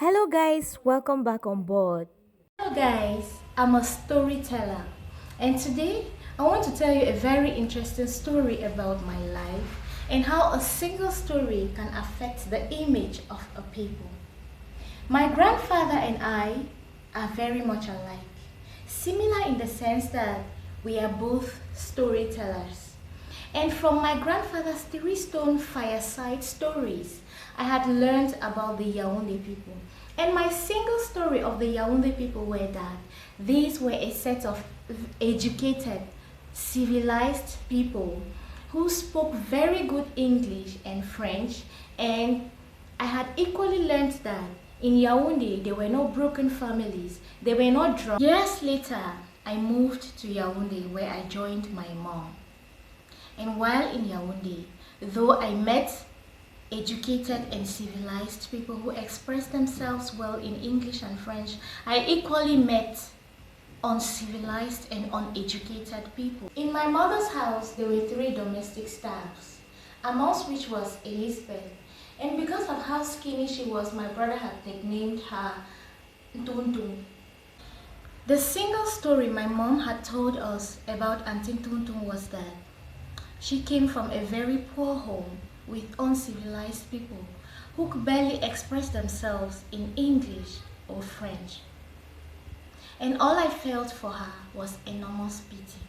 Hello guys, welcome back on board. Hello guys, I'm a storyteller and today I want to tell you a very interesting story about my life and how a single story can affect the image of a people. My grandfather and I are very much alike, similar in the sense that we are both storytellers. And from my grandfather's three-stone fireside stories, I had learned about the Yaounde people. And my single story of the Yaounde people were that these were a set of educated, civilized people who spoke very good English and French, and I had equally learned that in Yaounde there were no broken families, they were not drunk. Years later, I moved to Yaounde where I joined my mom. And while in Yaounde, though I met educated and civilized people who express themselves well in English and French, I equally met uncivilized and uneducated people. In my mother's house, there were three domestic staffs, amongst which was Elisabeth. And because of how skinny she was, my brother had nicknamed her ntoonton. The single story my mom had told us about ntoonton was that she came from a very poor home with uncivilized people who could barely express themselves in English or French. And all I felt for her was enormous pity.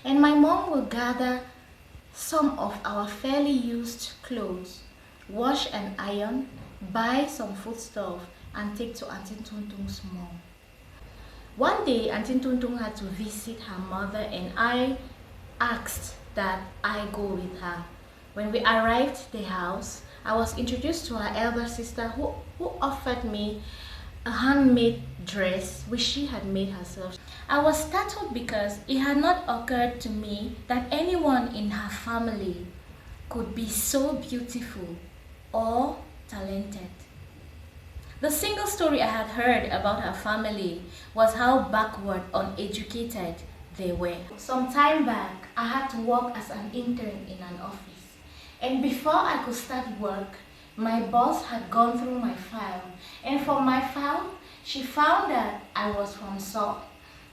And my mom will gather some of our fairly used clothes, wash and iron, buy some foodstuff, and take to Auntie Tuntun's mom. One day, Auntie Tuntun had to visit her mother and I asked that I go with her. When we arrived at the house, I was introduced to her elder sister who offered me a handmade dress which she had made herself. I was startled because it had not occurred to me that anyone in her family could be so beautiful or talented. The single story I had heard about her family was how backward, uneducated they were. Some time back, I had to work as an intern in an office. And before I could start work, my boss had gone through my file. And from my file, she found that I was from Sok.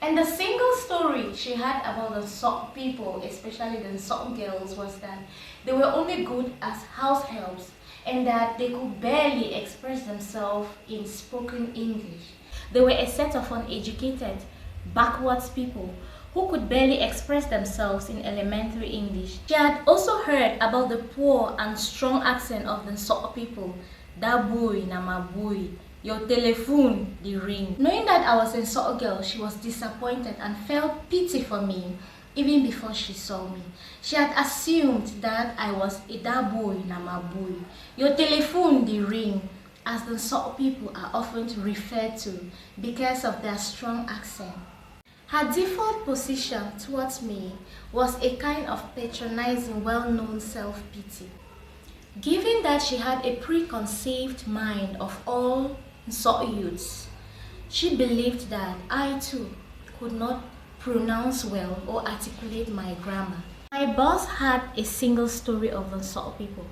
And the single story she had about the Sok people, especially the Sok girls, was that they were only good as house helps and that they could barely express themselves in spoken English. They were a set of uneducated, backwards people who could barely express themselves in elementary English. She had also heard about the poor and strong accent of the Sok people. That boy, na my boy, your telephone, the ring. Knowing that I was a Sok girl, she was disappointed and felt pity for me even before she saw me. She had assumed that I was a that boy, na my boy, your telephone, the ring, as the Sok people are often referred to because of their strong accent. Her default position towards me was a kind of patronizing, well-known self-pity. Given that she had a preconceived mind of all Sok youths, she believed that I too could not pronounce well or articulate my grammar. My boss had a single story of the Sok people,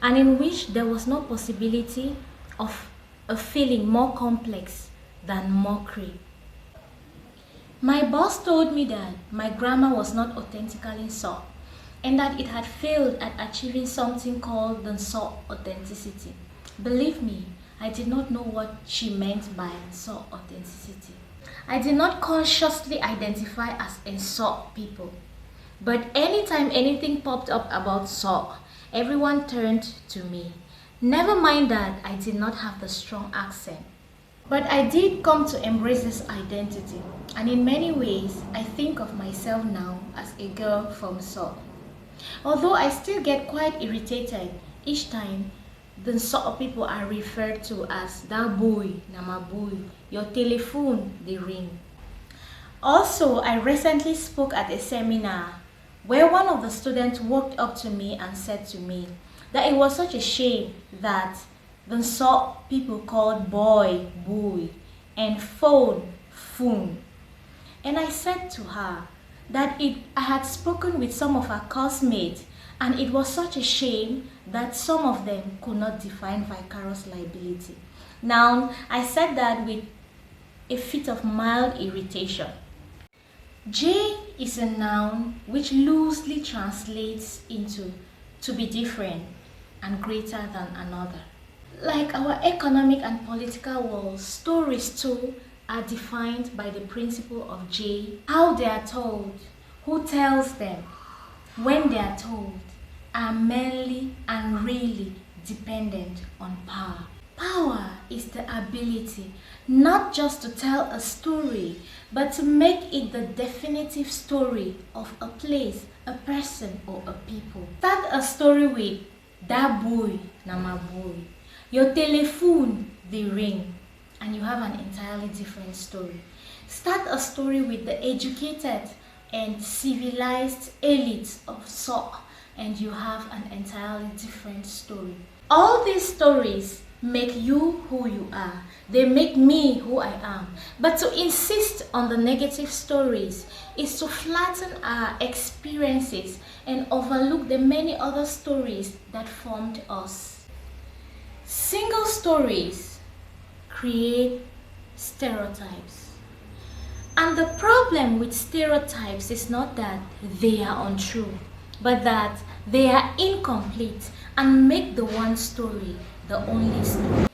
and in which there was no possibility of a feeling more complex than mockery. My boss told me that my grammar was not authentically Sok and that it had failed at achieving something called the Sok authenticity. Believe me, I did not know what she meant by Sok authenticity. I did not consciously identify as a Sok people. But anytime anything popped up about Sok, everyone turned to me. Never mind that I did not have the strong accent. But I did come to embrace this identity, and in many ways, I think of myself now as a girl from Sok. Although I still get quite irritated each time the Sok people are referred to as that boy, na my boy, your telephone, the ring. Also, I recently spoke at a seminar where one of the students walked up to me and said to me that it was such a shame that the Sok people called boy, boy, and phone, phone. And I said to her that I had spoken with some of her classmates and it was such a shame that some of them could not define vicarious liability. Now, I said that with a fit of mild irritation. J is a noun which loosely translates into to be different and greater than another. Like our economic and political world, stories too are defined by the principle of J, how they are told, who tells them, when they are told, are mainly and really dependent on power. Power is the ability not just to tell a story, but to make it the definitive story of a place, a person, or a people. Start a story with that boy, na my boy. Your telephone, they ring, and you have an entirely different story. Start a story with the educated and civilized elites of So, and you have an entirely different story. All these stories make you who you are. They make me who I am. But to insist on the negative stories is to flatten our experiences and overlook the many other stories that formed us. Single stories create stereotypes. And the problem with stereotypes is not that they are untrue, but that they are incomplete and make the one story the only story.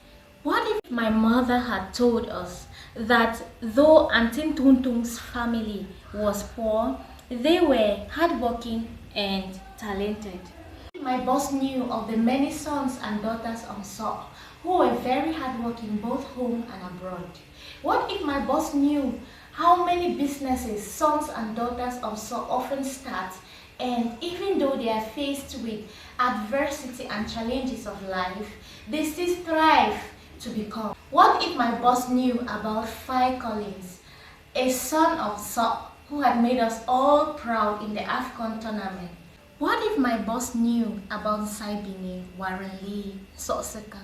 What if my mother had told us that though ntoonton's family was poor, they were hardworking and talented? My boss knew of the many sons and daughters of So who were very hardworking both home and abroad. What if my boss knew how many businesses sons and daughters of So often start, and even though they are faced with adversity and challenges of life, they still strive to become? What if my boss knew about Fai Collins, a son of So who had made us all proud in the AFCON tournament? What if my boss knew about Saibini Warren Lee Soseka,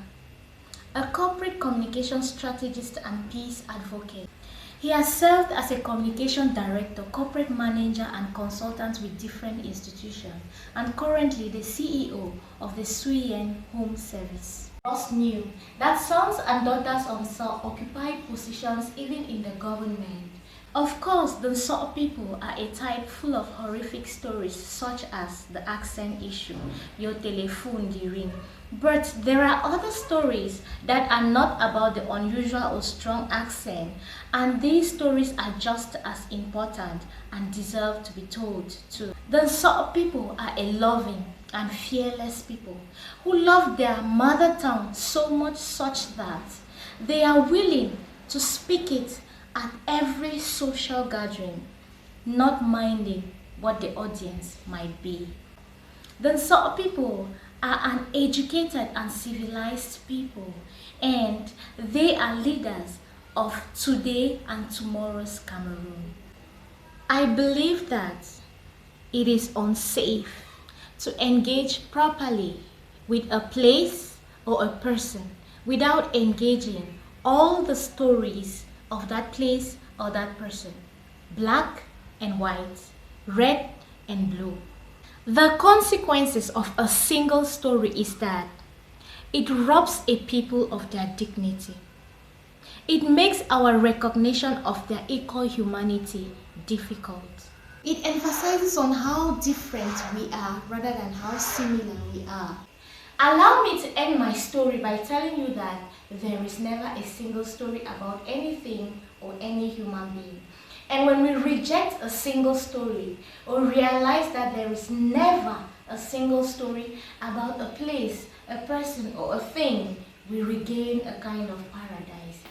a corporate communication strategist and peace advocate? He has served as a communication director, corporate manager, and consultant with different institutions, and currently the CEO of the Suyen Home Service. Boss knew that sons and daughters of So occupied positions even in the government. Of course, the So people are a type full of horrific stories such as the accent issue, your telephone, the ring. But there are other stories that are not about the unusual or strong accent, and these stories are just as important and deserve to be told too. The So people are a loving and fearless people who love their mother tongue so much such that they are willing to speak it at every social gathering, not minding what the audience might be. The So people are an educated and civilized people, and they are leaders of today and tomorrow's Cameroon. I believe that it is unsafe to engage properly with a place or a person without engaging all the stories of that place or that person, black and white, red and blue. The consequences of a single story is that it robs a people of their dignity. It makes our recognition of their equal humanity difficult. It emphasizes on how different we are rather than how similar we are. Allow me to end my story by telling you that there is never a single story about anything or any human being. And when we reject a single story or realize that there is never a single story about a place, a person, or a thing, we regain a kind of paradise.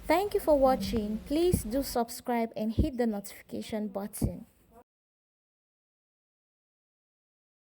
Thank you for watching. Please do subscribe and hit the notification button.